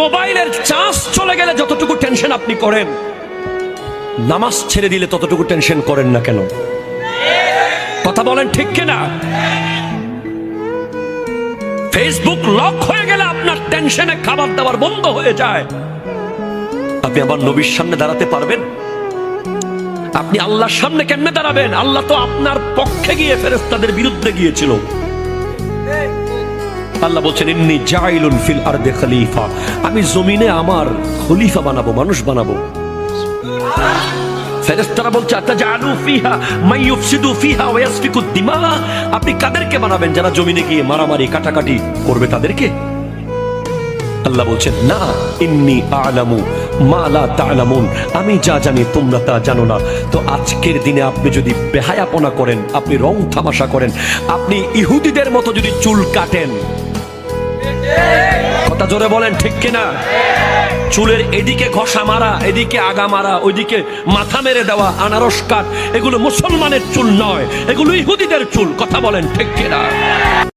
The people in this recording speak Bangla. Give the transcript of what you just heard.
মোবাইলের চার্জ চলে গেলে যতটুকু টেনশন আপনি করেন, নামাজ ছেড়ে দিলে ততটুকু টেনশন করেন না কেন? কথা বলেন ঠিক কিনা? ফেসবুক লক হয়ে গেলে আপনার টেনশনে খাবার দাবার বন্ধ হয়ে যায়। আপনি আবার নবীর সামনে দাঁড়াতে পারবেন? আপনি আল্লাহর সামনে কেমনে দাঁড়াবেন? আল্লাহ তো আপনার পক্ষে গিয়ে ফেরেশতাদের বিরুদ্ধে গিয়েছিল। আল্লাহ বলছেন, ইন্নী জাইলুন ফিল আরদি খলিফা, আমি জমিনে আমার খলিফা বানাবো, মানুষ বানাবো। ফেরেশতারা বলছে, আতাজালু ফিহা মান ইউফসিদু ফিহা ওয়া ইয়াসফিকুদ দিমা, আপনি কাদেরকে বানাবেন যারা জমিনে গিয়ে মারামারি কাটাকাটি করবে তাদেরকে? আল্লাহ বলছেন, না, ইন্নী আ'লামু মা লা তা'লামুন, আমি যা জানি তোমরা তা জানো না। তো আজকের দিনে আপনি যদি বেহায়াপনা করেন, আপনি রং তামাশা করেন, আপনি ইহুদিদের মতো যদি চুল কাটেন, কথা জোরে বলেন ঠিক কিনা? চুলের এদিকে ঘষা মারা, এদিকে আগা মারা, ওইদিকে মাথা মেরে দেওয়া, আনারস কাট, এগুলো মুসলমানের চুল নয়, এগুলো ইহুদিদের চুল। কথা বলেন ঠিক কিনা?